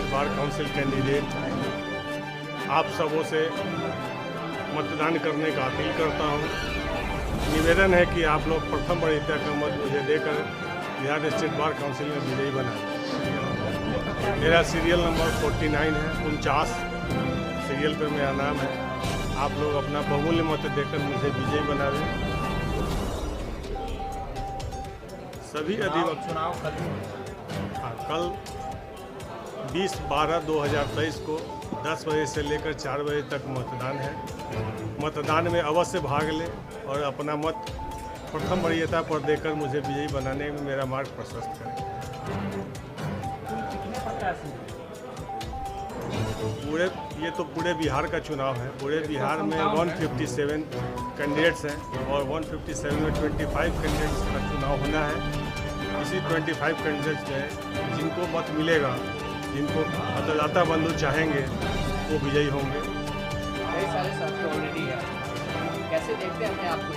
State bar council candidate आप सबों से मतदान करने का अपील करता हूं। निवेदन है कि आप लोग प्रथम वरीयता का मत मुझे देकर बिहार स्टेट बार काउंसिल में विजयी बनाएं। मेरा सीरियल नंबर 49 है, 49 सीरियल पर मेरा नाम है। आप लोग अपना बहुमूल्य मत देकर मुझे विजयी बनावें। सभी चुनाव कल 20/12/2023 को 10 बजे से लेकर 4 बजे तक मतदान है। मतदान में अवश्य भाग लें और अपना मत प्रथम वरीयता पर देकर मुझे विजयी बनाने में मेरा मार्ग प्रशस्त करें। पूरे बिहार का चुनाव है। पूरे बिहार में 157 कैंडिडेट्स हैं और 157 में 25 कैंडिडेट्स का चुनाव होना है। इसी 25 कैंडिडेट्स में जिनको मत मिलेगा, जिनको मतदाता बंधु चाहेंगे, वो विजयी होंगे। कई सारे साथी ऑलरेडी है, कैसे देखते हैं अपने आप को?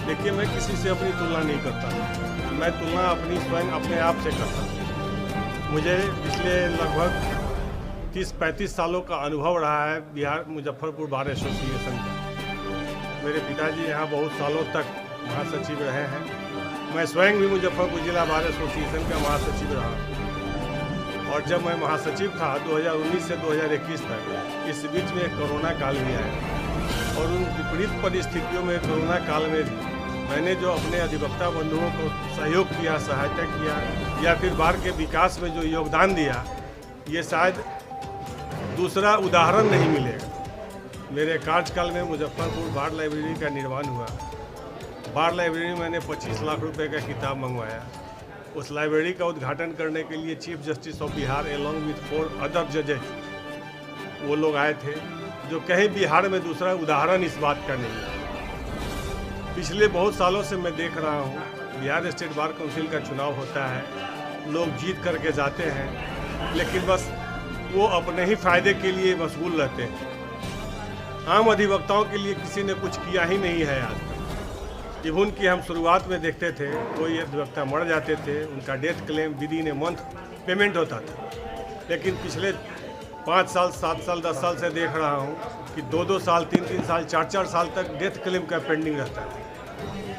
देखिए, मैं किसी से अपनी तुलना नहीं करता। मैं तुलना अपनी स्वयं अपने आप से करता हूँ। मुझे पिछले लगभग 30-35 सालों का अनुभव रहा है बिहार मुजफ्फरपुर बार एसोसिएशन का। मेरे पिताजी यहाँ बहुत सालों तक महासचिव रहे हैं। मैं स्वयं भी मुजफ्फरपुर जिला बार एसोसिएशन का महासचिव रहा और जब मैं महासचिव था 2019 से 2021 तक, इस बीच में कोरोना काल भी आया और उन विपरीत परिस्थितियों में कोरोना काल में भी मैंने जो अपने अधिवक्ता बंधुओं को सहयोग किया, सहायता किया या फिर बार के विकास में जो योगदान दिया, ये शायद दूसरा उदाहरण नहीं मिलेगा। मेरे कार्यकाल में मुजफ्फरपुर बार लाइब्रेरी का निर्माण हुआ। बार लाइब्रेरी मैंने 25 लाख रुपए का किताब मंगवाया। उस लाइब्रेरी का उद्घाटन करने के लिए chief justice of Bihar along with 4 other जजेस वो लोग आए थे, जो कहीं बिहार में दूसरा उदाहरण इस बात का नहीं है। पिछले बहुत सालों से मैं देख रहा हूँ बिहार स्टेट बार काउंसिल का चुनाव होता है, लोग जीत करके जाते हैं, लेकिन बस वो अपने ही फायदे के लिए मशगूल रहते हैं। आम अधिवक्ताओं के लिए किसी ने कुछ किया ही नहीं है आज तक। इवन कि हम शुरुआत में देखते थे कोई अधिवक्ता मर जाते थे, उनका death claim within a month payment होता था, लेकिन पिछले 5 साल 7 साल 10 साल से देख रहा हूँ कि 2-2 साल 3-3 साल 4-4 साल तक डेथ क्लेम का पेंडिंग रहता है,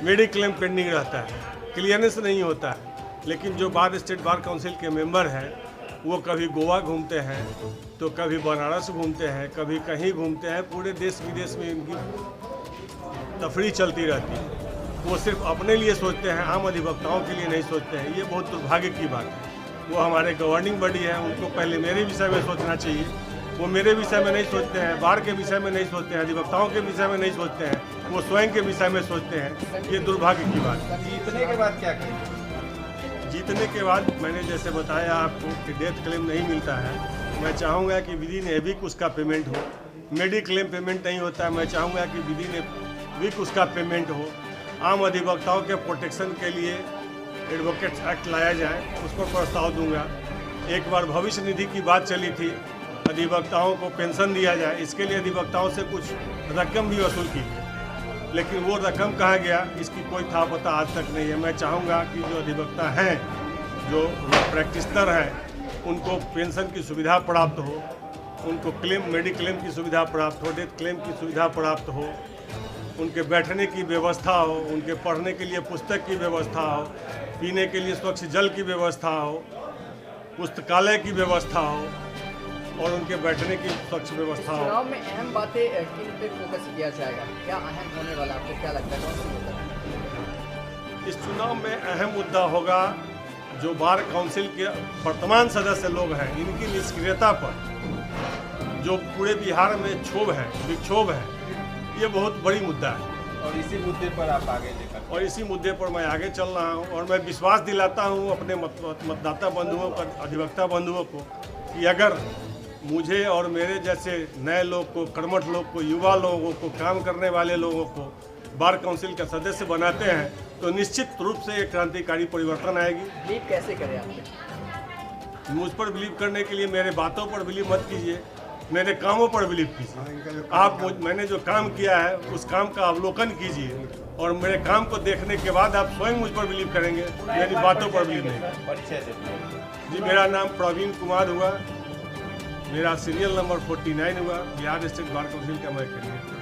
मेडिक्लेम पेंडिंग रहता है, क्लियरेंस नहीं होता है। लेकिन जो बार स्टेट बार काउंसिल के मेंबर हैं, वो कभी गोवा घूमते हैं, तो कभी बनारस घूमते हैं, कभी कहीं घूमते हैं। पूरे देश विदेश में इनकी तफरीह चलती रहती है। वो सिर्फ अपने लिए सोचते हैं, आम अधिवक्ताओं के लिए नहीं सोचते हैं। ये बहुत दुर्भाग्य की बात है। वो हमारे गवर्निंग बॉडी है, उनको पहले मेरे विषय में सोचना चाहिए। वो मेरे विषय में नहीं सोचते हैं, बार के विषय में नहीं सोचते हैं, अधिवक्ताओं के विषय में नहीं सोचते हैं, वो स्वयं के विषय में सोचते हैं। ये दुर्भाग्य की बात है। जीतने के बाद क्या करेंगे? जीतने के बाद मैंने जैसे बताया आपको कि डेथ क्लेम नहीं मिलता है। मैं चाहूँगा कि विदिन ए वीक उसका पेमेंट हो। मेडिक्लेम पेमेंट नहीं होता है, मैं चाहूँगा कि विदिन ए वीक उसका पेमेंट हो। आम अधिवक्ताओं के प्रोटेक्शन के लिए एडवोकेट्स एक्ट लाया जाए, उस पर प्रस्ताव दूंगा। एक बार भविष्य निधि की बात चली थी, अधिवक्ताओं को पेंशन दिया जाए, इसके लिए अधिवक्ताओं से कुछ रकम भी वसूल की, लेकिन वो रकम कहाँ गया, इसकी कोई था पता आज तक नहीं है। मैं चाहूँगा कि जो अधिवक्ता हैं, जो प्रैक्टिशनर हैं, उनको पेंशन की सुविधा प्राप्त हो, उनको क्लेम मेडिक्लेम की सुविधा प्राप्त हो, डेथ क्लेम की सुविधा प्राप्त हो, उनके बैठने की व्यवस्था हो, उनके पढ़ने के लिए पुस्तक की व्यवस्था हो, पीने के लिए स्वच्छ जल की व्यवस्था हो, पुस्तकालय की व्यवस्था हो और उनके बैठने की स्वच्छ व्यवस्था हो। चुनाव में अहम बातें किन पे फोकस किया जाएगा? क्या अहम होने वाला आपको क्या लगता है, कौन सी मुद्दा है? इस चुनाव में अहम मुद्दा होगा जो बार काउंसिल के वर्तमान सदस्य लोग हैं, इनकी निष्क्रियता पर जो पूरे बिहार में विक्षोभ है, ये बहुत बड़ी मुद्दा है। और इसी मुद्दे पर आप आगे लेकर और इसी मुद्दे पर मैं आगे चल रहा हूँ और मैं विश्वास दिलाता हूँ अपने मतदाता बंधुओं को, अधिवक्ता बंधुओं को, कि अगर मुझे और मेरे जैसे नए लोग को, कर्मठ लोग को, युवा लोगों को, काम करने वाले लोगों को बार काउंसिल का सदस्य बनाते हैं, तो निश्चित रूप से एक क्रांतिकारी परिवर्तन आएगी। बिलीव कैसे करें आप? मुझ पर बिलीव करने के लिए मेरे बातों पर बिलीव मत कीजिए, मेरे कामों पर बिलीव कीजिए। मैंने जो काम किया है उस काम का अवलोकन कीजिए और मेरे काम को देखने के बाद आप स्वयं मुझ पर बिलीव करेंगे, मेरी बातों पर बिलीव नहीं। जी, मेरा नाम प्रवीण कुमार हुआ, मेरा सीरियल नंबर 49 हुआ, बिहार स्टेट बार काउंसिल का मैं कैंडिडेट।